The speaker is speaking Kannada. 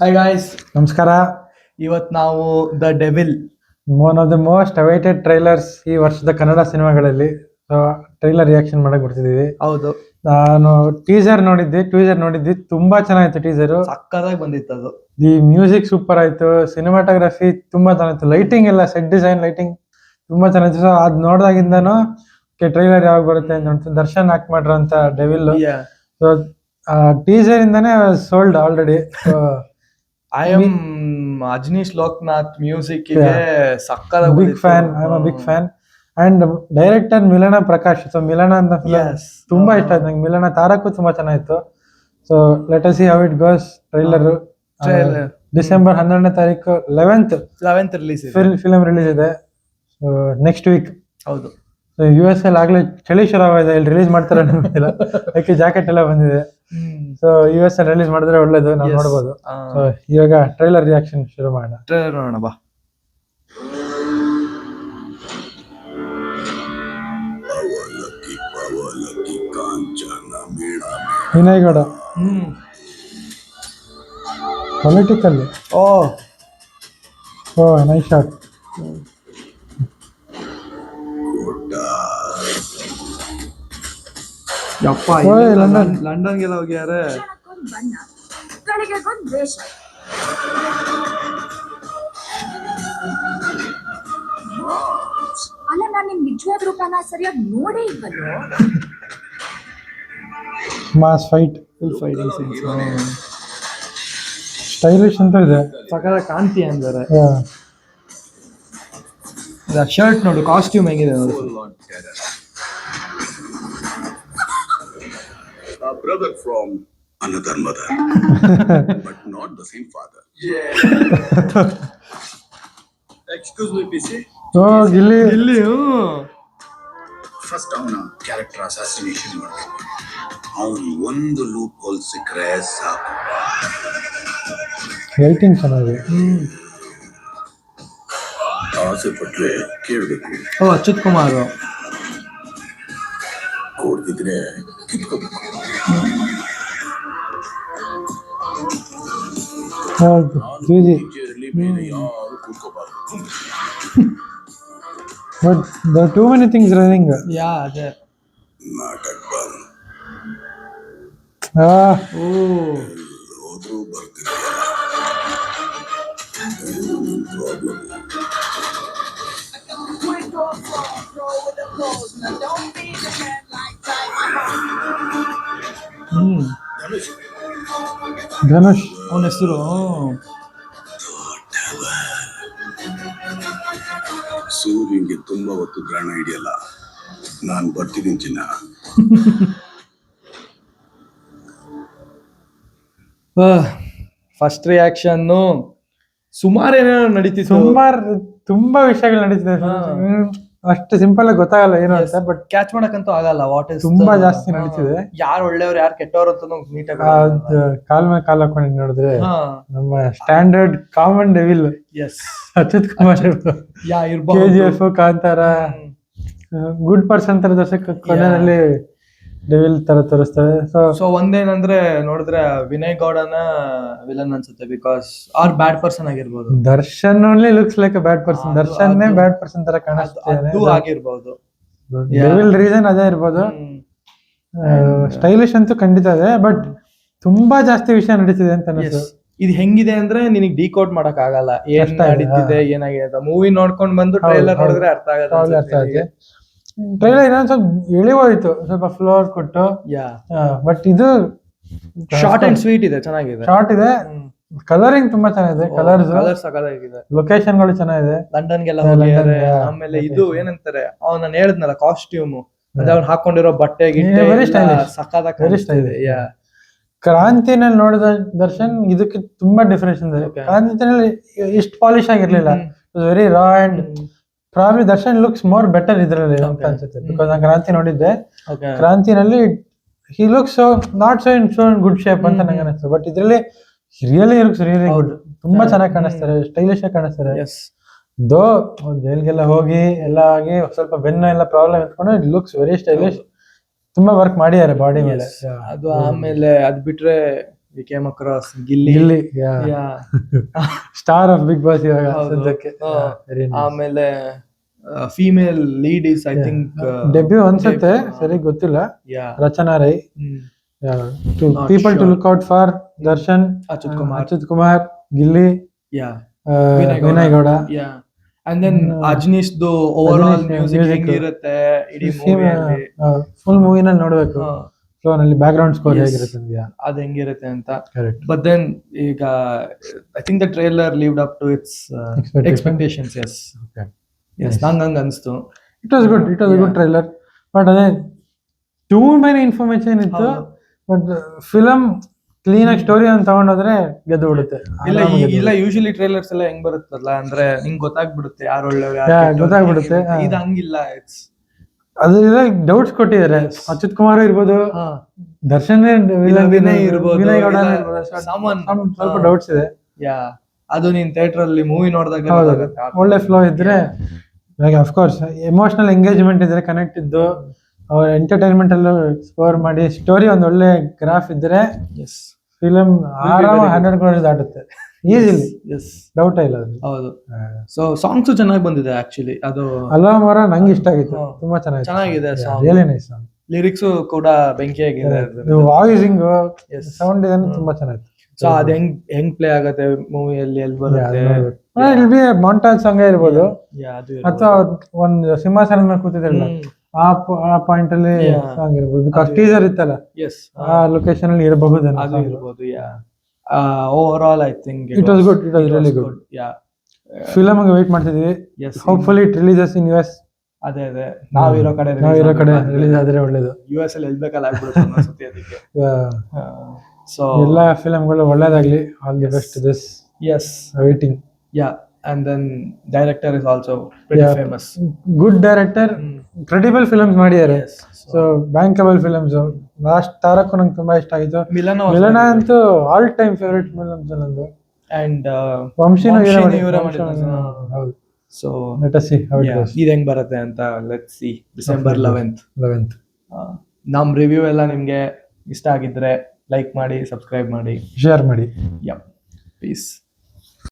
ಹಾಯ್ ಗಾಯ್ಸ್, ನಮಸ್ಕಾರ. ಇವತ್ತು ನಾವು the devil one of the most awaited trailers ಈ ವರ್ಷದ ಕನ್ನಡ ಸಿನಿಮಾಗಳಲ್ಲಿ. ಟ್ರೈಲರ್ ರಿಯಾಕ್ಷನ್ ಮಾಡಕ್ ಬರ್ತಿದೀವಿ. ಹೌದು, ನಾನು ಟೀಸರ್ ನೋಡಿದ್ವಿ, ತುಂಬಾ ಚೆನ್ನಾಗಿತ್ತು. ಟೀಸರ್ ಸಕ್ಕತ್ತಾಗಿ ಬಂದಿತ್ತು. ಅದು ದಿ ಮ್ಯೂಸಿಕ್ ಸೂಪರ್ ಆಯ್ತು, ಸಿನಿಮಾಟೋಗ್ರಫಿ ತುಂಬಾ ಚೆನ್ನಾಗಿತ್ತು, ಲೈಟಿಂಗ್ ಎಲ್ಲ ಸೆಟ್ ಡಿಸೈನ್ ಲೈಟಿಂಗ್ ತುಂಬಾ ಚೆನ್ನಾಗಿತ್ತು. ಸೊ ಅದ್ ನೋಡ್ದಾಗಿಂದನು ಟ್ರೈಲರ್ ಯಾವಾಗ ಬರುತ್ತೆ ಅಂತ ದರ್ಶನ್ ಆಕ್ಟ್ ಮಾಡ್ರ ಅಂತ ಡೆವಿಲ್. ಸೊ ಟೀಸರ್ ಇಂದಾನೆ sold already. I am Ajaneesh Loknath music ಗೆ ಸಕ್ಕತ್ತಾಗಿ big fan. I am a big fan. And director Milana Prakash. So ಮಿಲನ ಅಂತ ತುಂಬಾ ಇಷ್ಟ ಆಯ್ತು ನಂಗೆ. ಮಿಲನ ತಾರಕ್ಕೂ ತುಂಬಾ ಚೆನ್ನಾಗಿತ್ತು. So let us see how it goes. Trailer December 12ನೇ ತಾರೀಕು 11th ರಿಲೀಸ್ ಫಿಲ್ಮ್ ರಿಲೀಸ್ ಇದೆ. So next week. ಹೌದು, US ಅಲ್ಲಿ ಆಗ್ಲೇ ಚಳಿ ಶುರುವಾಗಿದೆ. ಇಲ್ಲಿ ರಿಲೀಸ್ ಮಾಡ್ತಾರೆ ಗೊತ್ತಿಲ್ಲ, ಯಾಕೆ ಜಾಕೆಟ್ ಎಲ್ಲ ಬಂದಿದೆ. ಸೊ US ಅಲ್ಲಿ ರಿಲೀಸ್ ಮಾಡಿದ್ರೆ ಒಳ್ಳೇದು, ನಾವು ನೋಡ್ಬೋದು. ಸೊ ಇವಾಗ ಟ್ರೈಲರ್ ರಿಯಾಕ್ಷನ್ ಶುರು ಮಾಡೋಣ. ಟ್ರೈಲರ್ ನೋಡೋಣ ಬಾ. ವಿನಯ್ ಗೌಡ ಪೊಲಿಟಿಕಲ್. ಓ ನೈಸ್ ಶಾಟ್. ಯಪ್ಪ, ಲಂಡನ್ಗೆಲ್ಲ ಹೋಗ್ಯಾರೆ. ಅಲ್ಲ, ನಾನು ನಿಮ್ ನಿಜವಾದ ರೂಪನ ಸರಿಯಾಗಿ ನೋಡೇ ಇಲ್ವಲ್ಲೋ. Mass fight, full fighting scenes, stylish ಅಂತ ಇದೆ. ಸಕಲ ಕಾಂತಿ ಅಂದರೆ ಶರ್ಟ್ ನೋಡು, ಕಾಸ್ಟ್ಯೂಮ್ ಹೆಂಗಿದೆ ನೋಡು. A brother from another mother, but not the same father. Excuse me, PC. ಓ ಗಿಲ್ಲಿ. ಇಲ್ಲಿ ಫಸ್ಟ್ ಅವನ ಕ್ಯಾರೆಕ್ಟರ್ ಅಸಾಸಿನೇಷನ್ ಮಾಡಬೇಕು. ಅವನು ಒಂದು ಲೂಪ್ ಹೋಲ್ ಸಿಕ್ಕರೆ ಸಾಕು. ರೈಟಿಂಗ್ ಚೆನ್ನಾಗಿದೆ. ಆಸೆ ಪಟ್ರೆ ಕೇಳಬೇಕು, ಅಚ್ಯುತ್ ಕುಮಾರ್. ಕೊಡ್ತಿದ್ರೆ ಕಿತ್ಕೋಬೇಕು. ಮೇಲೆ ಯಾರು ಕೂತ್ಕೋಬಾರ್ದು. But there are too many things running. Yeah ಅದೇ ನಾಟಕ ಬಂದ್ ಹೋದ್ರು ಬರ್ತಿದ್ಯಾ. ಧನುಷ್ ಅವನ ಹೆಸರು. ಸೂರ್ಯಂಗೆ ತುಂಬಾ ಹೊತ್ತು ಗ್ರಹಣ ಹಿಡಿಯಲ್ಲ. ನಾನು ಬರ್ತಿದ್ದೀನಿ ಚಿನ್ನ. ಫಸ್ಟ್ ರಿಯಾಕ್ಷನ್ ಸುಮಾರು ಏನೇನೋ ನಡೀತಿತ್ತು. ತುಂಬಾ ವಿಷಯಗಳು ನಡೀತಿದೆ. ಅಷ್ಟು ಸಿಂಪಲ್ ಆಗಿ ಗೊತ್ತಾಗಲ್ಲ ಏನು ಅಂತ, ಬಟ್ ಕ್ಯಾಚ್ ಮಾಡಕ್ಕಂತೂ ಆಗಲ್ಲ. ವಾಟ್ ಇಸ್ ತುಂಬಾ ಜಾಸ್ತಿ ನಡೀತಿದೆ. ಯಾರು ಒಳ್ಳೆಯವ್ರು ಯಾರು ಕೆಟ್ಟವ್ರು ಅಂತ ನೀಟಾಗಿ ಕಾಲ್ ಮೇಲೆ ಕಾಲ್ ಹಾಕೊಂಡು ನೋಡಿದ್ರೆ ನಮ್ಮ standard common devil Achyut Kumar ಇರ್ಬೋದು. KGF, ಕಾಂತಾರ, ಗುಡ್ ಪರ್ಸನ್ ತರ ದರ್ಶಕ ಕೊನೆಯಲ್ಲಿ ಡೆವಿಲ್ ತರ ತೋರಿಸ್ತಾರೆ. ಸೊ ಒಂದೇನಂದ್ರೆ ನೋಡಿದ್ರೆ ವಿನಯ್ ಗೌಡನ ವಿಲನ್ ಅನ್ಸುತ್ತೆ, ಬಿಕಾಸ್ ಆರ್ ಬ್ಯಾಡ್ ಪರ್ಸನ್ ಆಗಿರ್ಬೋದು. Darshan only looks like a bad person. Darshan bad person ತರ ಕಾಣಿಸ್ತಾರೆ. ಆಗಿರ್ಬೋದು, ಡೆವಿಲ್ ರೀಸನ್ ಅದೇ ಇರ್ಬೋದು. ಸ್ಟೈಲಿಶ್ ಅಂತೂ ಖಂಡಿತ ಇದೆ, ಬಟ್ ತುಂಬಾ ಜಾಸ್ತಿ ವಿಷಯ ನಡೀತಿದೆ ಅಂತ ಅನಿಸ್ತು. ಇದು ಹೆಂಗಿದೆ ಅಂದ್ರೆ ನಿನಗೆ ಡಿಕೋಡ್ ಮಾಡಕ್ ಆಗಲ್ಲ, ಏನ್ ನಡೀತಿದೆ ಏನಾಗಿದೆ ಅಂತ. ಮೂವಿ ನೋಡ್ಕೊಂಡ್ ಬಂದು ಟ್ರೈಲರ್ ನೋಡಿದ್ರೆ ಅರ್ಥ ಆಗುತ್ತೆ. ಟ್ರೈಲರ್ ಇನ್ನೊಂದ್ ಸ್ವಲ್ಪ ಇಳಿವೋಯ್ತು, ಸ್ವಲ್ಪ ಫ್ಲೋರ್ ಕೊಟ್ಟು. ಬಟ್ ಇದು ಶಾರ್ಟ್ ಅಂಡ್ ಸ್ವೀಟ್ ಇದೆ, ಚೆನ್ನಾಗಿದೆ. ಶಾರ್ಟ್ ಇದೆ, ಕಲರಿಂಗ್ ತುಂಬಾ ಚೆನ್ನಾಗಿದೆ. ಕಲರ್ಸ್ ಸಕಲಾಗಿದೆ, ಲೊಕೇಶನ್ ಗಳು ಚೆನ್ನಾಗಿದೆ. ಲಂಡನ್ಗೆಲ್ಲ ಹೋಗಿದ್ದಾರೆ. ಆಮೇಲೆ ಇದು ಏನಂತಾರೆ, ನಾನು ಹೇಳಿದ್ನಲ್ಲ ಕಾಸ್ಟ್ಯೂಮ್, ಅಂದ್ರೆ ಅವ್ನು ಹಾಕೊಂಡಿರೋ ಬಟ್ಟೆ ಸಕಲಾಗಿದೆ. ಕ್ರಾಂತಿನಲ್ಲಿ ನೋಡಿದ ದರ್ಶನ್ ಇದಕ್ಕೆ ತುಂಬಾ ಡಿಫ್ರೆನ್ಸ್ ಇದೆ. ಕ್ರಾಂತಿನಲ್ಲಿ ಇಷ್ಟು ಪಾಲಿಶ್ ಆಗಿರ್ಲಿಲ್ಲ, very raw and probably Darshan looks more better ಇದ್ರಲ್ಲಿ ಅಂತ ಅನ್ಸುತ್ತೆ. ಬಿಕಾಸ್ ನಾನು ಕ್ರಾಂತಿ ನೋಡಿದ್ದೆ. ಕ್ರಾಂತಿನಲ್ಲಿ he looks not so in good shape ಅಂತ ನಂಗೆ ಅನಿಸ್ತು. ಬಟ್ ಇದ್ರಲ್ಲಿ ರಿಯಲಿ ಲುಕ್ಸ್ ರಿಯಲಿ ಗುಡ್. ತುಂಬಾ ಚೆನ್ನಾಗಿ ಕಾಣಿಸ್ತಾರೆ, ಸ್ಟೈಲಿಶ್ ಆಗಿ ಕಾಣಿಸ್ತಾರೆ. ದೋ ಜೈಲ್ಗೆಲ್ಲ ಹೋಗಿ ಎಲ್ಲ ಆಗಿ ಸ್ವಲ್ಪ ಬೆನ್ನು ಎಲ್ಲ ಪ್ರಾಬ್ಲಮ್ ಇಟ್ಕೊಂಡು ಇಟ್ ಲುಕ್ಸ್ ವೆರಿ ಸ್ಟೈಲಿಶ್. ತುಂಬಾ ವರ್ಕ್ ಮಾಡಿದ್ದಾರೆ ಬಾಡಿ ಮೇಲೆ. ಅದು ಆಮೇಲೆ ಅದ್ ಬಿಟ್ರೆ we came across Gilli. Gilli Yeah. Star of Bigg Boss ಇವಾಗ ಹೌದು. ಸದ್ಯಕ್ಕೆ. ಹಾ. Very nice. ಆಮೇಲೆ female lead is I think debut ಅನ್ಸುತ್ತೆ, ಸರಿ ಗೊತ್ತಿಲ್ಲ. Yeah Rachana Rai. Not people to sure. Look out for Darshan, Achyuth Kumar, Gilli, yeah Vinay Gowda. Yeah and then ಅಜ್ನೀಶ್ದು overall Ajaneesh music music. ಹೆಂಗಿರುತ್ತೆ ಇಡೀ ಮೂವಿಯಲ್ಲಿ, ಫುಲ್ ಮೂವಿನಲ್ಲಿ ನೋಡ್ಬೇಕು ಫ್ಲೋ ನಲ್ಲಿ ಬ್ಯಾಕ್ ಗ್ರೌಂಡ್ ಸ್ಕೋರ್ Yes. ಹೇಗಿರುತ್ತೆ ಅಂತ. ಅದ್ ಹೆಂಗಿರುತ್ತೆ ಅಂತ. ಕರೆಕ್ಟ್. ಬಟ್ ದೆನ್ ಈಗ I think the trailer lived up to its Expectation. Expectations. Yes Okay. Yes ನಂಗೆ ಹಂಗ ಅನ್ಸ್ತು. It was good, it was good trailer. But ಅದೇ ಟೂ ಮೆನಿ ಇನ್ಫಾರ್ಮೇಶನ್ ಇತ್ತು. ಬಟ್ ಫಿಲಮ್ ಕ್ಲೀನ್ ಆಗಿ ಸ್ಟೋರಿ ಅಂತ ತಗೊಂಡೋದ್ರೆ ಗೆದ್ದು ಬಿಡುತ್ತೆ. ಇಲ್ಲ ಯೂಶಲಿ ಟ್ರೇಲರ್ಸ್ ಎಲ್ಲ ಹೆಂಗ್ ಬರುತ್ತಲ್ಲ ಅಂದ್ರೆ ನಿಂಗ್ ಗೊತ್ತಾಗ್ಬಿಡುತ್ತೆ ಯಾರು ಒಳ್ಳೆಯವ್ರು ಗೊತ್ತಾಗ್ಬಿಡುತ್ತೆ. ಇದು ಹಂಗಿಲ್ಲ. ಇಟ್ಸ್ ಅದ್ರಲ್ಲಿ ಡೌಟ್ಸ್ ಕೊಟ್ಟಿದ್ದಾರೆ. ಅಚ್ಯುತ್ ಕುಮಾರ್ ಇರ್ಬೋದು, ದರ್ಶನ್ ವಿನಯ್ ಇರ್ಬೋದು, ವಿನಯ್ ಗೌಡ ಇಲ್ಲ ಇರ್ಬೋದು. someone. ಸ್ವಲ್ಪ ಡೌಟ್ಸ್ ಇದೆ. ಯಾ ಅದು ನೀನ್ ಥಿಯೇಟರ್ ಅಲ್ಲಿ ಮೂವಿ ನೋಡಿದಾಗ ಹೌದು, ಒಳ್ಳೆ ಫ್ಲೋ ಇದ್ರೆ, ಅಫ್ಕೋರ್ಸ್ ಎಮೋಷನಲ್ ಎಂಗೇಜ್ಮೆಂಟ್ ಇದ್ರೆ, ಕನೆಕ್ಟ್ ಇದ್ದು ಅವ್ರ ಎಂಟರ್ಟೈನ್ಮೆಂಟ್ ಅಲ್ಲೂ ಸ್ಕೋರ್ ಮಾಡಿ, ಸ್ಟೋರಿ ಒಂದ್ ಒಳ್ಳೆ ಗ್ರಾಫ್ ಇದ್ರೆ ಫಿಲಮ್ ಆರಾಮ 100 crores ದಾಟುತ್ತೆ ಈಸಿಲಿ. ಡೌಟ್ ಇಲ್ಲ ಅದು. ಹೌದು. ಸೊ ಸಾಂಗ್ಸ್ ಚೆನ್ನಾಗಿ ಬಂದಿದೆ ಆಕ್ಚುಲಿ. ಅದು ಅಲ್ಲಾಮರ ನಂಗೆ ಇಷ್ಟ ಆಗಿತ್ತು, ತುಂಬಾ ಚೆನ್ನಾಗಿದೆ song. Really nice song. Lyrics ಕೂಡ ಬೆಂಕಿಯಾಗಿದೆ. ವಾಯ್ಸಿಂಗ್, ಸೌಂಡ್ ಡಿಸೈನ್ ತುಂಬಾ ಚೆನ್ನಾಗಿತ್ತು. ಸೊ ಅದ್ ಹೆಂಗ್ ಪ್ಲೇ ಆಗತ್ತೆ ಮೂವಿಯಲ್ಲಿ, ಎಲ್ಲಿ ಬರುತ್ತೆ. ಇಲ್ ಬಿ ಮಾಂಟಾಜ್ ಸಾಂಗ್ ಇರ್ಬೋದು, Yeah, ಅದು ಅಥವಾ ಒಂದು ಸಿಂಹಾಸನ ಮೇಲೆ ಕೂತಿದ್ರಲ್ಲ ಆ ಪಾಯಿಂಟ್ ಅಲ್ಲಿ ಸಾಂಗ್ ಇರ್ಬೋದು. ಬಿಕಾಸ್ ಟೀಸರ್ ಇತ್ತಲ್ಲ, Yes. ಆ ಲೊಕೇಶನ್ ಅಲ್ಲಿ ಇರಬಹುದು. ಅದು ಇರ್ಬೋದು. Over all I think it was good, it was really good. Film ಗೆ ವೇಟ್ ಮಾಡ್ತಿದೀವಿ. Hopefully it releases in US. ಅದೇ ನಾವಿರೋ ಕಡೆ ರಿಲೀಸ್ ಆದ್ರೆ ಒಳ್ಳೇದು. US ಅಲ್ಲಿ ಎಲ್ಬೇಕಲ್ಲ ಆಗ್ಬಿಡುತ್ತೆ ಅನ್ಸುತ್ತೆ ಅದಕ್ಕೆ. ಸೊ ಎಲ್ಲಾ ಫಿಲಮ್ಗಳು ಒಳ್ಳೇದಾಗ್ಲಿ. All the best this. Yes. Waiting. And then director is also pretty famous. Good director. Credible films ಮಾಡಿದ್ದಾರೆ. So bankable films. Last Tarak ನಂಗೆ ತುಂಬಾ ಇಷ್ಟ ಆಗಿತ್ತು. ಮಿಲನ ಅಂತೂ ಆಲ್ ಟೈಮ್ ಫೇವರೇಟ್ ಫಿಲ್ಮ್ಸ್ ನಂದು. ಅಂಡ್ ವಂಶಿನೂ ಹೌದು. So let us see how it goes. ಇದು ಹೆಂಗ್ ಬರುತ್ತೆ ಅಂತ ಲೆಟ್ಸ್ ಸಿ. December 11th. ನಮ್ ರಿವ್ಯೂ ಎಲ್ಲ ನಿಮ್ಗೆ ಇಷ್ಟ ಆಗಿದ್ರೆ ಲೈಕ್ ಮಾಡಿ, ಸಬ್ಸ್ಕ್ರೈಬ್ ಮಾಡಿ, ಶೇರ್ ಮಾಡಿ. ಪೀಸ್.